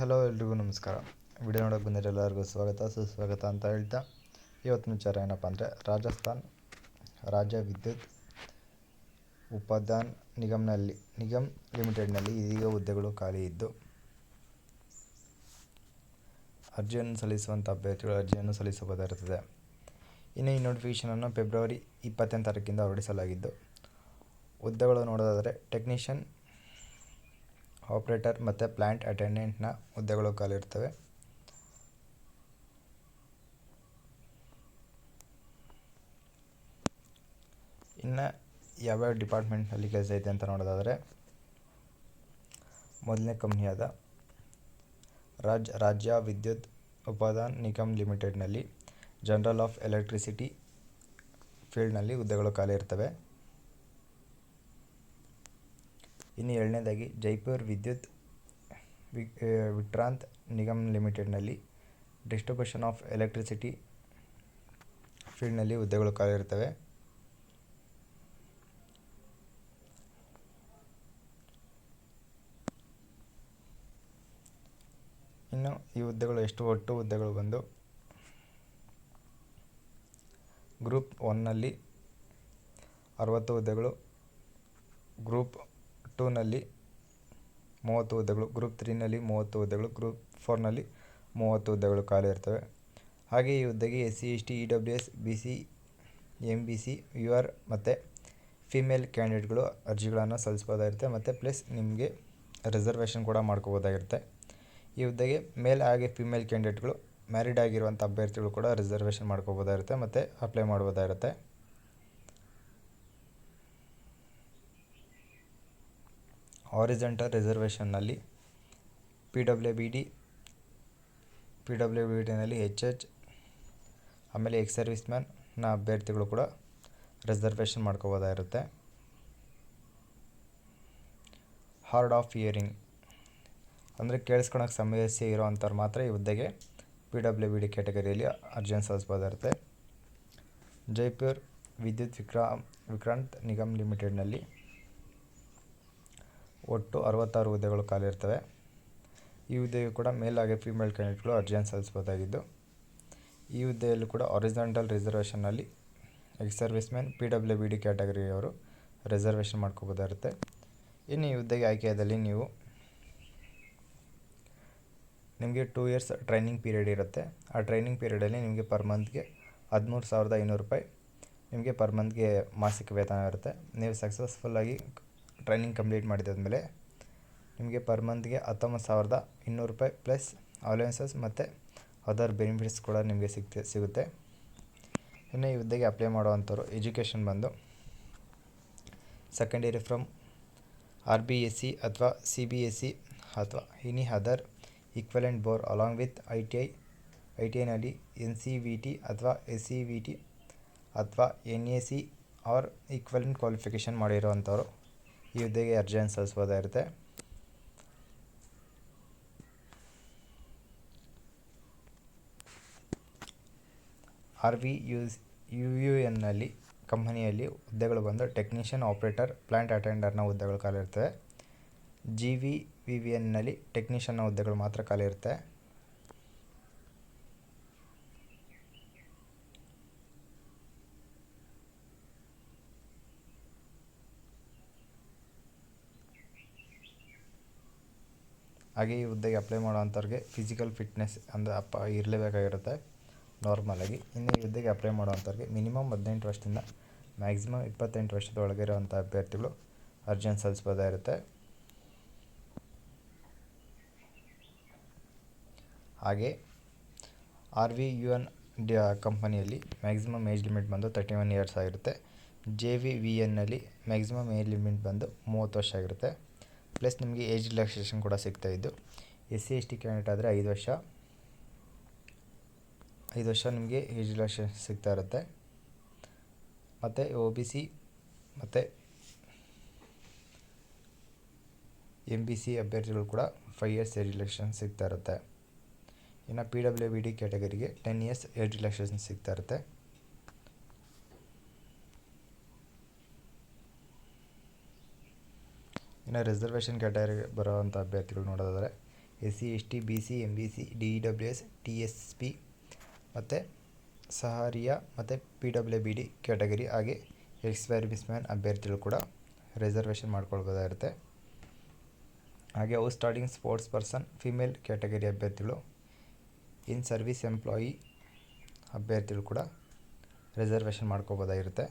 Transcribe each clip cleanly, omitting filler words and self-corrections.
Hello ಎಲ್ರಿಗೂ ನಮಸ್ಕಾರ. Video ನೋಡೋಕೆ ಬಂದಿರೋ ಎಲ್ಲರಿಗೂ ಸುಸ್ವಾಗತ ಅಂತ ಹೇಳ್ತಾ, ಇವತ್ತಿನ ವಿಚಾರ ಏನಪ್ಪ ಅಂದರೆ, ರಾಜಸ್ಥಾನ್ ರಾಜ್ಯ ವಿದ್ಯುತ್ ಉತ್ಪಾದನಾ ನಿಗಮ್ ಲಿಮಿಟೆಡ್ನಲ್ಲಿ ಇದೀಗ ಹುದ್ದೆಗಳು ಖಾಲಿ ಇದ್ದು, ಅರ್ಜಿಯನ್ನು ಸಲ್ಲಿಸುವಂಥ ಅಭ್ಯರ್ಥಿಗಳು ಅರ್ಜಿಯನ್ನು ಸಲ್ಲಿಸಬಹುದಾಗಿರುತ್ತದೆ. ಇನ್ನು ಈ ನೋಟಿಫಿಕೇಷನನ್ನು ಫೆಬ್ರವರಿ 20ನೇ ತಾರೀಕಿಂದ ಹೊರಡಿಸಲಾಗಿದ್ದು, ಹುದ್ದೆಗಳು ನೋಡೋದಾದರೆ ಟೆಕ್ನಿಷಿಯನ್, ಆಪರೇಟರ್ ಮತ್ತು ಪ್ಲ್ಯಾಂಟ್ ಅಟೆಂಡೆಂಟ್ನ ಹುದ್ದೆಗಳು ಖಾಲಿ ಇರ್ತವೆ. ಇನ್ನು ಯಾವ್ಯಾವ ಡಿಪಾರ್ಟ್ಮೆಂಟ್ನಲ್ಲಿ ಕೆಲಸ ಐತೆ ಅಂತ ನೋಡೋದಾದರೆ, ಮೊದಲನೇ ಕಂಪ್ನಿಯಾದ ರಾಜ್ಯ ವಿದ್ಯುತ್ ಉತ್ಪಾದನಾ ನಿಗಮ್ ಲಿಮಿಟೆಡ್ನಲ್ಲಿ ಜನರಲ್ ಆಫ್ ಎಲೆಕ್ಟ್ರಿಸಿಟಿ ಫೀಲ್ಡ್ನಲ್ಲಿ ಹುದ್ದೆಗಳು ಖಾಲಿ ಇರ್ತವೆ. ಇನ್ನು ಎರಡನೇದಾಗಿ ಜೈಪುರ್ ವಿದ್ಯುತ್ ವಿಟ್ರಾಂತ್ ನಿಗಮ್ ಲಿಮಿಟೆಡ್ನಲ್ಲಿ ಡಿಸ್ಟ್ರಿಬ್ಯೂಷನ್ ಆಫ್ ಎಲೆಕ್ಟ್ರಿಸಿಟಿ ಫೀಲ್ಡ್ನಲ್ಲಿ ಹುದ್ದೆಗಳು ಖಾಲಿ ಇರ್ತವೆ. ಇನ್ನು ಈ ಹುದ್ದೆಗಳು ಒಟ್ಟು ಹುದ್ದೆಗಳು ಬಂದು, ಗ್ರೂಪ್ 1ನಲ್ಲಿ 60 ಹುದ್ದೆಗಳು, ಗ್ರೂಪ್ 2ನಲ್ಲಿ 30 ಹುದ್ದೆಗಳು, ಗ್ರೂಪ್ 3ನಲ್ಲಿ 30 ಹುದ್ದೆಗಳು, ಗ್ರೂಪ್ 4ನಲ್ಲಿ 30 ಹುದ್ದೆಗಳು ಖಾಲಿ ಇರ್ತವೆ. ಹಾಗೆ ಈ ಹುದ್ದೆಗೆ SC ST EWS BC MBC UR ಮತ್ತು ಫಿಮೇಲ್ ಕ್ಯಾಂಡಿಡೇಟ್ಗಳು ಅರ್ಜಿಗಳನ್ನು ಸಲ್ಲಿಸಬಹುದಾಗಿರುತ್ತೆ. ಮತ್ತು ಪ್ಲಸ್ ನಿಮಗೆ ರಿಸರ್ವೇಷನ್ ಕೂಡ ಮಾಡ್ಕೋಬೋದಾಗಿರುತ್ತೆ. ಈ ಹುದ್ದೆಗೆ ಮೇಲ್ ಹಾಗೆ ಫಿಮೇಲ್ ಕ್ಯಾಂಡಿಡೇಟ್ಗಳು ಮ್ಯಾರಿಡ್ ಆಗಿರುವಂಥ ಅಭ್ಯರ್ಥಿಗಳು ಕೂಡ ರಿಸರ್ವೇಷನ್ ಮಾಡ್ಕೋಬೋದಾಗಿರುತ್ತೆ ಮತ್ತು ಅಪ್ಲೈ ಮಾಡ್ಬೋದಾಗಿರುತ್ತೆ. ಹಾರಿಜಾಂಟಲ್ ರಿಸರ್ವೇಷನ್ನಲ್ಲಿ PWBDನಲ್ಲಿ HH ಆಮೇಲೆ ಎಕ್ಸ್ ಸರ್ವಿಸ್ ಮ್ಯಾನ್ನ ಅಭ್ಯರ್ಥಿಗಳು ಕೂಡ ರಿಸರ್ವೇಷನ್ ಮಾಡ್ಕೋಬೋದಾಗಿರುತ್ತೆ. ಹಾರ್ಡ್ ಆಫ್ ಹಿಯರಿಂಗ್ ಅಂದರೆ ಕೇಳಿಸ್ಕೊಳಕ್ಕೆ ಸಮಸ್ಯೆ ಇರೋವಂಥವ್ರು ಮಾತ್ರ ಈ ಹುದ್ದೆಗೆ PWBD ಕ್ಯಾಟಗರಿಯಲ್ಲಿ ಅರ್ಜಿಯನ್ನು ಸಲ್ಲಿಸಬಹುದಾಗಿರುತ್ತೆ. ಜೈಪುರ್ ವಿದ್ಯುತ್ ವಿಟ್ರಾಂತ್ ನಿಗಮ್ ಲಿಮಿಟೆಡ್ನಲ್ಲಿ ಒಟ್ಟು 66 ಹುದ್ದೆಗಳು ಖಾಲಿ ಇರ್ತವೆ. ಈ ಹುದ್ದೆಯು ಕೂಡ ಮೇಲ್ ಹಾಗೆ ಫಿಮೇಲ್ ಕ್ಯಾಂಡಿಡೇಟ್ಗಳು ಅರ್ಜಿಯನ್ನು ಸಲ್ಲಿಸಬಹುದಾಗಿದ್ದು, ಈ ಹುದ್ದೆಯಲ್ಲೂ ಕೂಡ ಹಾರಿಜಾಂಟಲ್ ರಿಸರ್ವೇಷನ್ನಲ್ಲಿ ಎಕ್ಸ್ ಸರ್ವಿಸ್ ಮ್ಯಾನ್ PWBD ಕ್ಯಾಟಗರಿಯವರು ರಿಸರ್ವೇಷನ್ ಮಾಡ್ಕೋಬೋದಾಗಿರುತ್ತೆ. ಇನ್ನು ಈ ಹುದ್ದೆಗೆ ಆಯ್ಕೆಯಾದಲ್ಲಿ ನಿಮಗೆ 2 ಇಯರ್ಸ್ ಟ್ರೈನಿಂಗ್ ಪೀರಿಯಡ್ ಇರುತ್ತೆ. ಆ ಟ್ರೈನಿಂಗ್ ಪೀರಿಯಡಲ್ಲಿ ನಿಮಗೆ ಪರ್ ಮಂತ್ಗೆ 13,500 ರೂಪಾಯಿ ನಿಮಗೆ ಪರ್ ಮಂತ್ಗೆ ಮಾಸಿಕ ವೇತನ ಇರುತ್ತೆ. ನೀವು ಸಕ್ಸಸ್ಫುಲ್ಲಾಗಿ ಟ್ರೈನಿಂಗ್ ಕಂಪ್ಲೀಟ್ ಮಾಡಿದಾದ್ಮೇಲೆ ನಿಮಗೆ ಪರ್ ಮಂತ್ಗೆ 19,200 ರೂಪಾಯಿ ಪ್ಲಸ್ ಅಲವೆನ್ಸಸ್ ಮತ್ತು ಅದರ್ ಬೆನಿಫಿಟ್ಸ್ ಕೂಡ ನಿಮಗೆ ಸಿಗುತ್ತೆ. ಇನ್ನು ಈ ಹುದ್ದೆಗೆ ಅಪ್ಲೈ ಮಾಡುವಂಥವ್ರು ಎಜುಕೇಷನ್ ಬಂದು ಸೆಕೆಂಡರಿ ಫ್ರಮ್ RBSc ಅಥವಾ CBSc ಅಥವಾ any other equivalent board along with ITIನಲ್ಲಿ NCVT ಅಥವಾ SCVT ಅಥವಾ NAC ಆರ್ ಈಕ್ವಲೆಂಟ್ ಕ್ವಾಲಿಫಿಕೇಷನ್ ಮಾಡಿರೋವಂಥವ್ರು ಈ ಹುದ್ದೆಗೆ ಅರ್ಜಿಯನ್ನು ಸಲ್ಲಿಸಬಹುದಾಗಿರುತ್ತೆ. RVUNನಲ್ಲಿ ಕಂಪನಿಯಲ್ಲಿ ಹುದ್ದೆಗಳು ಬಂದು ಟೆಕ್ನಿಷಿಯನ್, ಆಪರೇಟರ್, ಪ್ಲ್ಯಾಂಟ್ ಅಟೆಂಡರ್ನ ಹುದ್ದೆಗಳು ಖಾಲಿ ಇರ್ತವೆ. GVVNನಲ್ಲಿ ಟೆಕ್ನಿಷಿಯನ್ನ ಹುದ್ದೆಗಳು ಮಾತ್ರ ಖಾಲಿ ಇರುತ್ತೆ. ಹಾಗೆ ಈ ಹುದ್ದೆಗೆ ಅಪ್ಲೈ ಮಾಡೋವಂಥವ್ರಿಗೆ ಫಿಸಿಕಲ್ ಫಿಟ್ನೆಸ್ ಇರಲೇಬೇಕಾಗಿರುತ್ತೆ ನಾರ್ಮಲಾಗಿ. ಇನ್ನು ಈ ಹುದ್ದೆಗೆ ಅಪ್ಲೈ ಮಾಡೋವಂಥವ್ರಿಗೆ ಮಿನಿಮಮ್ 18 ವರ್ಷದಿಂದ ಮ್ಯಾಕ್ಸಿಮಮ್ 28 ವರ್ಷದ ಒಳಗೆ ಇರುವಂಥ ಅಭ್ಯರ್ಥಿಗಳು ಅರ್ಜಿಯನ್ನು ಸಲ್ಲಿಸಬಹುದಾಗಿರುತ್ತೆ. ಹಾಗೆ RVUN ಕಂಪನಿಯಲ್ಲಿ ಮ್ಯಾಕ್ಸಿಮಮ್ ಏಜ್ ಲಿಮಿಟ್ ಬಂದು 31 ಇಯರ್ಸ್ ಆಗಿರುತ್ತೆ. JVVNನಲ್ಲಿ ಮ್ಯಾಕ್ಸಿಮಮ್ ಏಜ್ ಲಿಮಿಟ್ ಬಂದು 30 ವರ್ಷ ಆಗಿರುತ್ತೆ. ಪ್ಲಸ್ ನಿಮಗೆ ಏಜ್ ರಿಲ್ಯಾಕ್ಸೇಷನ್ ಕೂಡ ಸಿಗ್ತಾಯಿದ್ದು, SC ST ಕ್ಯಾಂಡಿಡೇಟ್ ಆದರೆ 5 ವರ್ಷ ನಿಮಗೆ ಏಜ್ ರಿಲ್ಯಾಕ್ಸೇಷನ್ ಸಿಗ್ತಾ ಇರುತ್ತೆ. ಮತ್ತು OBC ಮತ್ತು MBC ಅಭ್ಯರ್ಥಿಗಳು ಕೂಡ 5 ಇಯರ್ಸ್ ಏಜ್ ರಿಲ್ಯಾಕ್ಸೇಷನ್ ಸಿಗ್ತಾ ಇರುತ್ತೆ. ಇನ್ನು PWBD ಕ್ಯಾಟಗರಿಗೆ 10 ಇಯರ್ಸ್ ಏಜ್ ರಿಲ್ಯಾಕ್ಸೇಷನ್ ಸಿಗ್ತಾ ಇರುತ್ತೆ. ಇನ್ನು ರಿಸರ್ವೇಷನ್ ಕ್ಯಾಟಗರಿಗೆ ಬರೋವಂಥ ಅಭ್ಯರ್ಥಿಗಳು ನೋಡೋದಾದರೆ SC ST BC MBC DWS TSP ಮತ್ತು ಸಹಾರಿಯಾ ಮತ್ತು PWBD ಕ್ಯಾಟಗರಿ ಹಾಗೆ ಎಕ್ಸ್ ಸರ್ವಿಸ್ ಮ್ಯಾನ್ ಅಭ್ಯರ್ಥಿಗಳು ಕೂಡ ರಿಸರ್ವೇಷನ್ ಮಾಡ್ಕೊಳ್ಬೋದಾಗಿರುತ್ತೆ. ಹಾಗೆ out starting sports person female category ಅಭ್ಯರ್ಥಿಗಳು ಇನ್ ಸರ್ವಿಸ್ ಎಂಪ್ಲಾಯಿ ಅಭ್ಯರ್ಥಿಗಳು ಕೂಡ ರಿಸರ್ವೇಷನ್ ಮಾಡ್ಕೋಬೋದಾಗಿರುತ್ತೆ.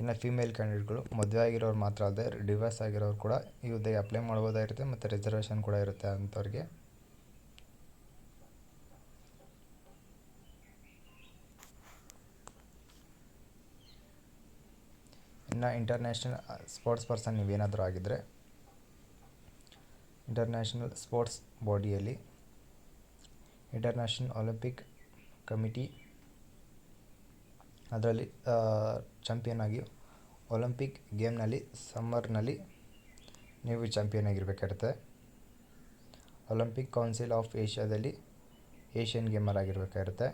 ಇನ್ನು ಫಿಮೇಲ್ ಕ್ಯಾಂಡಿಡೇಟ್ಗಳು ಮದುವೆ ಆಗಿರೋರು ಮಾತ್ರ ಅಲ್ಲದೆ ಡಿವೋರ್ಸ್ ಆಗಿರೋರು ಕೂಡ ಈ ಹುದ್ದೆಗೆ ಅಪ್ಲೈ ಮಾಡ್ಬೋದಾಗಿರುತ್ತೆ ಮತ್ತು ರಿಸರ್ವೇಷನ್ ಕೂಡ ಇರುತ್ತೆ ಅಂಥವ್ರಿಗೆ. ಇನ್ನು ಇಂಟರ್ನ್ಯಾಷನಲ್ ಸ್ಪೋರ್ಟ್ಸ್ ಪರ್ಸನ್ ನೀವೇನಾದರೂ ಆಗಿದ್ದರೆ ಇಂಟರ್ನ್ಯಾಷನಲ್ ಸ್ಪೋರ್ಟ್ಸ್ ಬಾಡಿಯಲ್ಲಿ ಇಂಟರ್ನ್ಯಾಷನಲ್ ಒಲಿಂಪಿಕ್ ಕಮಿಟಿ ಅದರಲ್ಲಿ ಚಾಂಪಿಯನ್ ಆಗಿ ಒಲಿಂಪಿಕ್ ಗೇಮ್ನಲ್ಲಿ ಸಮ್ಮರ್ನಲ್ಲಿ ನೀವು ಚಾಂಪಿಯನ್ ಆಗಿರಬೇಕಾಗಿರುತ್ತೆ. ಒಲಿಂಪಿಕ್ ಕೌನ್ಸಿಲ್ ಆಫ್ ಏಷ್ಯಾದಲ್ಲಿ ಏಷ್ಯನ್ ಗೇಮರ್ ಆಗಿರಬೇಕಾಗಿರುತ್ತೆ.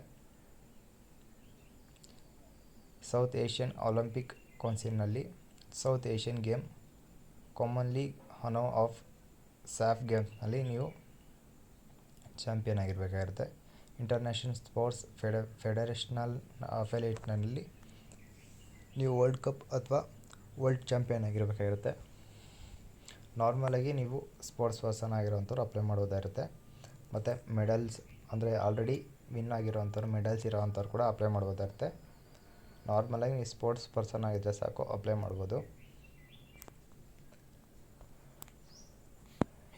ಸೌತ್ ಏಷ್ಯನ್ ಒಲಿಂಪಿಕ್ ಕೌನ್ಸಿಲ್ನಲ್ಲಿ south Asian game commonly known of SAF ಗೇಮ್ಸ್ನಲ್ಲಿ ನೀವು ಚಾಂಪಿಯನ್ ಆಗಿರಬೇಕಾಗಿರುತ್ತೆ. ಇಂಟರ್ನ್ಯಾಷನಲ್ ಸ್ಪೋರ್ಟ್ಸ್ ಫೆಡರೇಷನಲ್ ಅಫಿಲಿಯೇಟ್ನಲ್ಲಿ ನೀವು ವರ್ಲ್ಡ್ ಕಪ್ ಅಥವಾ ವರ್ಲ್ಡ್ ಚಾಂಪಿಯನ್ ಆಗಿರಬೇಕಾಗಿರುತ್ತೆ. ನಾರ್ಮಲಾಗಿ ನೀವು ಸ್ಪೋರ್ಟ್ಸ್ ಪರ್ಸನ್ ಆಗಿರೋವಂಥವ್ರು ಅಪ್ಲೈ ಮಾಡೋದಾಗಿರುತ್ತೆ. ಮತ್ತು ಮೆಡಲ್ಸ್ ಅಂದರೆ ಆಲ್ರೆಡಿ ವಿನ್ ಆಗಿರೋವಂಥವ್ರು ಮೆಡಲ್ಸ್ ಇರೋವಂಥವ್ರು ಕೂಡ ಅಪ್ಲೈ ಮಾಡ್ಬೋದಾಗಿರುತ್ತೆ. ನಾರ್ಮಲಾಗಿ ನೀವು ಸ್ಪೋರ್ಟ್ಸ್ ಪರ್ಸನ್ ಆಗಿದ್ದರೆ ಸಾಕು ಅಪ್ಲೈ ಮಾಡ್ಬೋದು.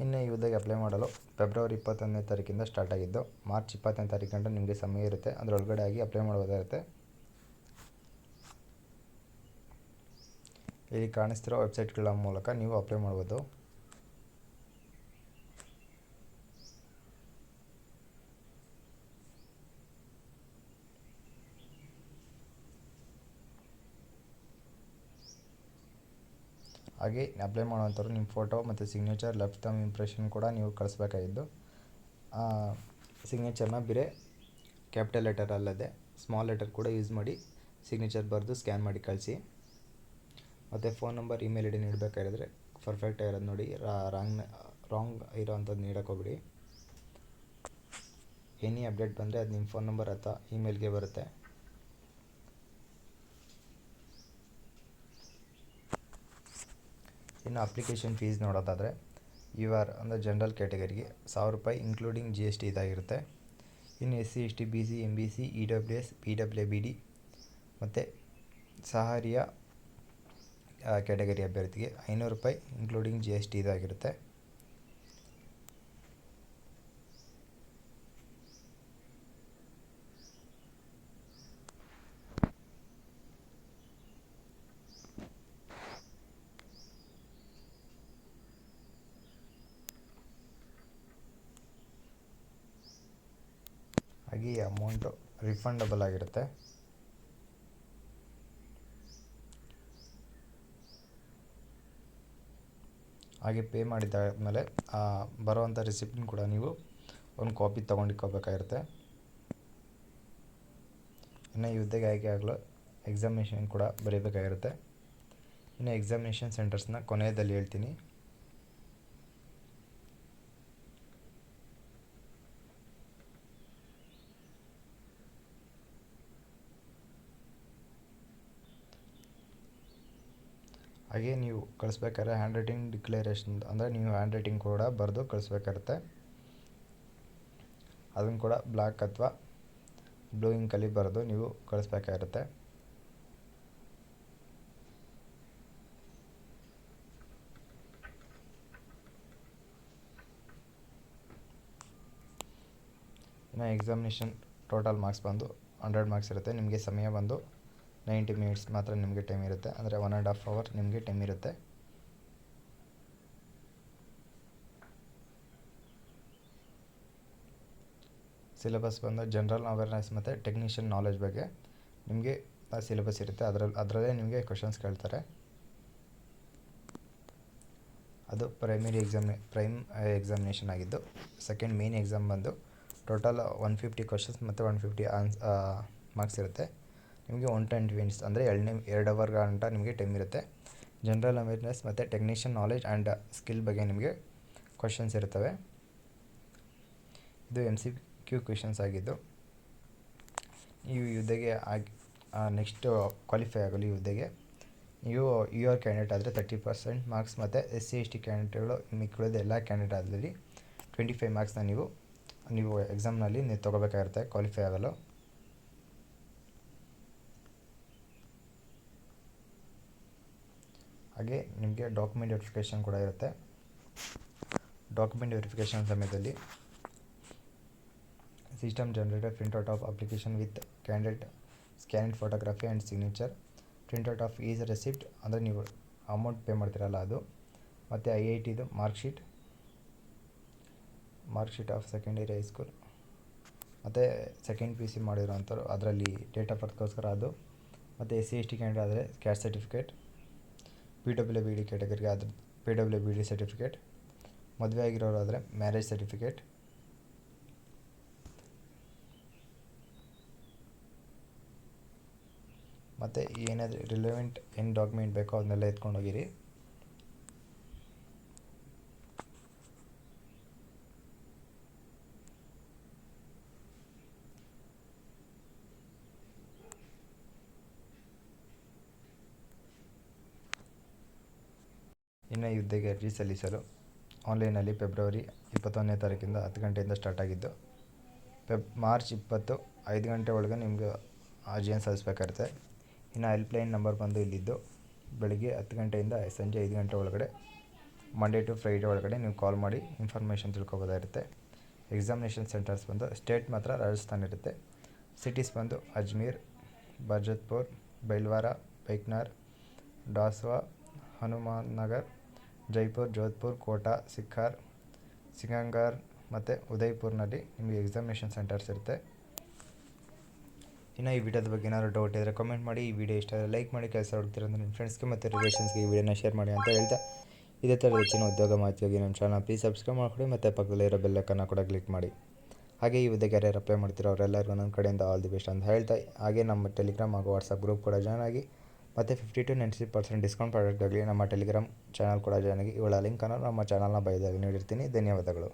ಇನ್ನು ಈ ಹುದ್ದೆಗೆ ಅಪ್ಲೈ ಮಾಡಲು ಫೆಬ್ರವರಿ 21ನೇ ತಾರೀಕಿಂದ ಸ್ಟಾರ್ಟ್ ಆಗಿದ್ದು ಮಾರ್ಚ್ 20ನೇ ತಾರೀಕು ಗಂಟ ನಿಮಗೆ ಸಮಯ ಇರುತ್ತೆ. ಅದರೊಳಗಡೆ ಆಗಿ ಅಪ್ಲೈ ಮಾಡ್ಬೋದಾಗಿರುತ್ತೆ. ಇಲ್ಲಿ ಕಾಣಿಸ್ತಿರೋ ವೆಬ್ಸೈಟ್ಗಳ ಮೂಲಕ ನೀವು ಅಪ್ಲೈ ಮಾಡ್ಬೋದು. ಹಾಗೆ ಅಪ್ಲೈ ಮಾಡುವಂಥವ್ರು ನಿಮ್ಮ ಫೋಟೋ ಮತ್ತು ಸಿಗ್ನೇಚರ್ ಲೆಫ್ಟ್ ಥಂಬ್ ಇಂಪ್ರೆಷನ್ ಕೂಡ ನೀವು ಕಳಿಸ್ಬೇಕಾಗಿದ್ದು ಸಿಗ್ನೇಚರ್ನ ಬೇರೆ ಕ್ಯಾಪಿಟಲ್ ಲೆಟರ್ ಅಲ್ಲದೆ ಸ್ಮಾಲ್ ಲೆಟರ್ ಕೂಡ ಯೂಸ್ ಮಾಡಿ ಸಿಗ್ನೇಚರ್ ಬರೆದು ಸ್ಕ್ಯಾನ್ ಮಾಡಿ ಕಳಿಸಿ. ಮತ್ತು phone number email I D ನೀಡಬೇಕಾಗಿದ್ರೆ ಪರ್ಫೆಕ್ಟ್ ಆಗಿರೋದು ನೋಡಿ, ರಾಂಗ್ ಇರೋವಂಥದ್ದು ನೀಡಕ್ಕೆ ಹೋಗ್ಬಿಡಿ. ಎನಿ ಅಪ್ಡೇಟ್ ಬಂದರೆ ಅದು ನಿಮ್ಮ ಫೋನ್ ನಂಬರ್ ಅಥವಾ ಇಮೇಲ್ಗೆ ಬರುತ್ತೆ. ಇನ್ನು ಅಪ್ಲಿಕೇಶನ್ ಫೀಸ್ ನೋಡೋದಾದರೆ UR ಅಂದರೆ ಜನರಲ್ ಕ್ಯಾಟಗರಿಗೆ ₹1000 ಇನ್ಕ್ಲೂಡಿಂಗ್ GST ಇದಾಗಿರುತ್ತೆ. ಇನ್ನು SC ST BC MBC EWS PWBD ಮತ್ತು ಸಹಾರಿಯಾ ಕ್ಯಾಟಗರಿ ಅಭ್ಯರ್ಥಿಗೆ ₹500 ಇನ್ಕ್ಲೂಡಿಂಗ್ GST ಇದಾಗಿರುತ್ತೆ. ಹಾಗೆ ಈ ಅಮೌಂಟು ರಿಫಂಡಬಲ್ ಆಗಿರುತ್ತೆ. ಹಾಗೆ ಪೇ ಮಾಡಿದ್ದಾದಮೇಲೆ ಬರುವಂಥ ರಿಸಿಪ್ಟನ್ನು ಕೂಡ ನೀವು ಒಂದು ಕಾಪಿ ತೊಗೊಂಡಿಕ್ಕೋಬೇಕಾಗಿರುತ್ತೆ. ಇನ್ನು ಈ ಹುದ್ದೆಗೆ ಆಯ್ಕೆ ಆಗಲು ಎಕ್ಸಾಮಿನೇಷನ್ ಕೂಡ ಬರೀಬೇಕಾಗಿರುತ್ತೆ. ಇನ್ನು ಎಕ್ಸಾಮಿನೇಷನ್ ಸೆಂಟರ್ಸ್ನ ಕೊನೆಯದಲ್ಲಿ ಹೇಳ್ತೀನಿ. ಹಾಗೆ ನೀವು ಕಳಿಸ್ಬೇಕಾದ್ರೆ ಹ್ಯಾಂಡ್ ರೈಟಿಂಗ್ ಡಿಕ್ಲರೇಷನ್ ಅಂದರೆ ನೀವು ಹ್ಯಾಂಡ್ ರೈಟಿಂಗ್ ಕೂಡ ಬರೆದು ಕಳಿಸ್ಬೇಕಾಗುತ್ತೆ. ಅದನ್ನು ಕೂಡ ಬ್ಲ್ಯಾಕ್ ಅಥವಾ ಬ್ಲೂ ಇಂಕಲ್ಲಿ ಬರೆದು ನೀವು ಕಳಿಸ್ಬೇಕಾಗಿರುತ್ತೆ. ಇನ್ನು ಎಕ್ಸಾಮಿನೇಷನ್ ಟೋಟಲ್ ಮಾರ್ಕ್ಸ್ ಬಂದು 100 ಮಾರ್ಕ್ಸ್ ಇರುತ್ತೆ. ನಿಮಗೆ ಸಮಯ ಬಂದು 90 ಮಿನಿಟ್ಸ್ ಮಾತ್ರ ನಿಮಗೆ ಟೈಮ್ ಇರುತ್ತೆ. ಅಂದರೆ 1.5 hour ನಿಮಗೆ ಟೈಮ್ ಇರುತ್ತೆ. ಸಿಲೆಬಸ್ ಬಂದು ಜನರಲ್ ಅವೇರ್ನೆಸ್ ಮತ್ತು ಟೆಕ್ನಿಷಿಯನ್ ನಾಲೆಜ್ ಬಗ್ಗೆ ನಿಮಗೆ ಸಿಲೆಬಸ್ ಇರುತ್ತೆ. ಅದರಲ್ಲೇ ನಿಮಗೆ ಕ್ವಶನ್ಸ್ ಕೇಳ್ತಾರೆ. ಅದು ಪ್ರೈಮ್ ಎಕ್ಸಾಮಿನೇಷನ್ ಆಗಿದ್ದು ಸೆಕೆಂಡ್ ಮೇನ್ ಎಕ್ಸಾಮ್ ಬಂದು ಟೋಟಲ್ 150 ಕ್ವಶನ್ಸ್ ಮತ್ತು 150 ಮಾರ್ಕ್ಸ್ ಇರುತ್ತೆ. ನಿಮಗೆ 120 ಮಿನಿಟ್ಸ್ ಅಂದರೆ 2 ಅವರ್ ಗಂಟ ನಿಮಗೆ ಟೈಮ್ ಇರುತ್ತೆ. ಜನರಲ್ ಅವೇರ್ನೆಸ್ ಮತ್ತು ಟೆಕ್ನಿಷಿಯನ್ ನಾಲೆಜ್ ಆ್ಯಂಡ್ ಸ್ಕಿಲ್ ಬಗ್ಗೆ ನಿಮಗೆ ಕ್ವಶನ್ಸ್ ಇರ್ತವೆ. ಇದು MCQ ಕ್ವೆಶನ್ಸ್ ಆಗಿದ್ದು, ಈ ಹುದ್ದೆಗೆ ನೆಕ್ಸ್ಟ್ ಕ್ವಾಲಿಫೈ ಆಗಲು ಈ ಹುದ್ದೆಗೆ ನೀವು UR ಕ್ಯಾಂಡಿಡೇಟ್ ಆದರೆ 30% ಮಾರ್ಕ್ಸ್ ಮತ್ತು SC/ST ಕ್ಯಾಂಡಿಡೇಟ್ಗಳು ಮಿಕ್ಕಿದ ಎಲ್ಲ ಕ್ಯಾಂಡಿಡೇಟ್ ಆದಲ್ಲಿ 25 ಮಾರ್ಕ್ಸ್ನ ನೀವು ಎಕ್ಸಾಮ್ನಲ್ಲಿ ನೀವು ತೊಗೋಬೇಕಾಗಿರುತ್ತೆ ಕ್ವಾಲಿಫೈ ಆಗಲು. ಹಾಗೆ ನಿಮಗೆ ಡಾಕ್ಯುಮೆಂಟ್ ವೆರಿಫಿಕೇಷನ್ ಕೂಡ ಇರುತ್ತೆ. ಡಾಕ್ಯುಮೆಂಟ್ ವೆರಿಫಿಕೇಷನ್ ಸಮಯದಲ್ಲಿ system generated printout of application with candidate scanned photography and signature, printout of is receipt ಅಂದರೆ ನೀವು ಅಮೌಂಟ್ ಪೇ ಮಾಡ್ತೀರಲ್ಲ ಅದು, ಮತ್ತು IITದು ಮಾರ್ಕ್ಶೀಟ್ ಆಫ್ ಸೆಕೆಂಡರಿ ಹೈಸ್ಕೂಲ್ ಮತ್ತು ಸೆಕೆಂಡ್ PUC ಮಾಡಿರೋಂಥವ್ರು ಅದರಲ್ಲಿ ಡೇಟ್ ಆಫ್ ಬರ್ತ್ಗೋಸ್ಕರ ಅದು, ಮತ್ತು SC/ST ಕ್ಯಾಂಡಿಡೇಟ್ ಆದರೆ ಕ್ಯಾಸ್ಟ್ ಸರ್ಟಿಫಿಕೇಟ್, PWBD ಕ್ಯಾಟಗರಿಗೆ ಆದರೆ PWBD ಸರ್ಟಿಫಿಕೇಟ್, ಮದುವೆ ಆಗಿರೋರು ಆದರೆ ಮ್ಯಾರೇಜ್ ಸರ್ಟಿಫಿಕೇಟ್, ಮತ್ತು ಏನಾದರೂ ರಿಲೆವೆಂಟ್ ಏನು ಡಾಕ್ಯುಮೆಂಟ್ ಬೇಕೋ ಅದನ್ನೆಲ್ಲ ಎತ್ಕೊಂಡೋಗಿರಿ. ಇನ್ನು ಈ ಹುದ್ದೆಗೆ ಅರ್ಜಿ ಸಲ್ಲಿಸಲು ಆನ್ಲೈನಲ್ಲಿ ಫೆಬ್ರವರಿ 21ನೇ ತಾರೀಕಿಂದ 10 ಗಂಟೆಯಿಂದ ಸ್ಟಾರ್ಟ್ ಆಗಿದ್ದು, ಮಾರ್ಚ್ 20 5 ಗಂಟೆ ಒಳಗೆ ನಿಮಗೆ ಅರ್ಜಿಯನ್ನು ಸಲ್ಲಿಸಬೇಕಾಗುತ್ತೆ. ಇನ್ನು ಹೆಲ್ಪ್ಲೈನ್ ನಂಬರ್ ಬಂದು ಇಲ್ಲಿದ್ದು ಬೆಳಿಗ್ಗೆ 10 ಗಂಟೆಯಿಂದ ಸಂಜೆ 5 ಗಂಟೆ ಒಳಗಡೆ ಮಂಡೇ ಟು ಫ್ರೈಡೇ ಒಳಗಡೆ ನೀವು ಕಾಲ್ ಮಾಡಿ ಇನ್ಫಾರ್ಮೇಷನ್ ತಿಳ್ಕೊಬೋದಾಗಿರುತ್ತೆ. ಎಕ್ಸಾಮಿನೇಷನ್ ಸೆಂಟರ್ಸ್ ಬಂದು ಸ್ಟೇಟ್ ಮಾತ್ರ ರಾಜಸ್ಥಾನ ಇರುತ್ತೆ. ಸಿಟೀಸ್ ಬಂದು ಅಜ್ಮೀರ್, ಬರ್ಜತ್ಪುರ್, ಬೈಲ್ವಾರ, ಬೈಕ್ನಾರ್, ಡಾಸ್ವಾ, ಹನುಮಾನ್ ನಗರ್, ಜೈಪುರ್, ಜೋಧ್ಪುರ್, ಕೋಟಾ, ಸಿಕ್ಕಾರ್, ಸಿಂಗಂಗಾರ್ ಮತ್ತು ಉದಯ್ಪುರ್ನಲ್ಲಿ ನಿಮಗೆ ಎಕ್ಸಾಮಿನೇಷನ್ ಸೆಂಟರ್ಸ್ ಇರುತ್ತೆ. ಇನ್ನು ಈ ವಿಡಿಯೋದ ಬಗ್ಗೆ ಏನಾದರೂ ಡೌಟ್ ಇದ್ದರೆ ಕಮೆಂಟ್ ಮಾಡಿ. ಈ ವಿಡಿಯೋ ಇಷ್ಟ ಆದರೆ ಲೈಕ್ ಮಾಡಿ, ಕೆಲಸ ಹುಡುಕ್ತಿರೋ ನಿಮ್ಮ ಫ್ರೆಂಡ್ಸ್ಗೆ ಮತ್ತು ರಿಲೇಷನ್ಸ್ಗೆ ಈ ವಿಡಿಯೋನ ಶೇರ್ ಮಾಡಿ ಅಂತ ಹೇಳ್ತಾ, ಇದೇ ಥರದ ಹೆಚ್ಚಿನ ಉದ್ಯೋಗ ಮಾಹಿತಿಯಾಗಿ ನಮ್ಮ ಚಾನಲ್ ಪ್ಲೀಸ್ ಸಬ್ಸ್ಕ್ರೈಬ್ ಮಾಡಿಕೊಡಿ ಮತ್ತು ಪಕ್ಕದಲ್ಲಿರೋ ಬೆಲ್ ಐಕಾನ್ನ ಕೂಡ ಕ್ಲಿಕ್ ಮಾಡಿ. ಹಾಗೆ ಈ ಹುದ್ದೆಗೆ ಯಾರ್ಯಾರು ಅಪ್ಲೈ ಮಾಡ್ತಿರೋ ಅವರೆಲ್ಲರಿಗೂ ನನ್ನ ಕಡೆಯಿಂದ ಆಲ್ ದಿ ಬೆಸ್ಟ್ ಅಂತ ಹೇಳ್ತಾ, ಹಾಗೆ ನಮ್ಮ ಟೆಲಿಗ್ರಾಮ್ ಹಾಗೂ ವಾಟ್ಸಪ್ ಗ್ರೂಪ್ ಕೂಡ ಜಾಯ್ನ್ ಆಗಿ ಮತ್ತು 50 to 90% ಡಿಸ್ಕೌಂಟ್ ಪ್ರಾಡಕ್ಟ್ಗಾಗಿ ನಮ್ಮ ಟೆಲಿಗ್ರಾಮ್ ಚಾನಲ್ ಕೂಡ ಜಾಯ್ನ್ ಆಗಿ. ಇವಳ ಲಿಂಕನ್ನು ನಮ್ಮ ಚಾನಲ್ನ ಬಯೋದಲ್ಲಿ ನೀಡಿರ್ತೀನಿ. ಧನ್ಯವಾದಗಳು.